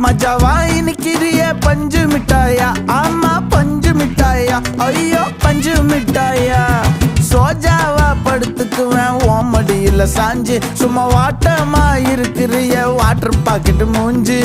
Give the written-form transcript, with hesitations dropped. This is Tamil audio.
மஜாவா இனிக்கிறிய பஞ்சு மிட்டாயா, ஆமா பஞ்சு மிட்டாயா, ஐயோ பஞ்சு மிட்டாயா. சோஜாவா படுத்துக்குவேன் ஓமடியில சாஞ்சு, சும்மா வாட்டமா இருக்கிறிய வாட்டர் பாக்கெட் மூஞ்சி.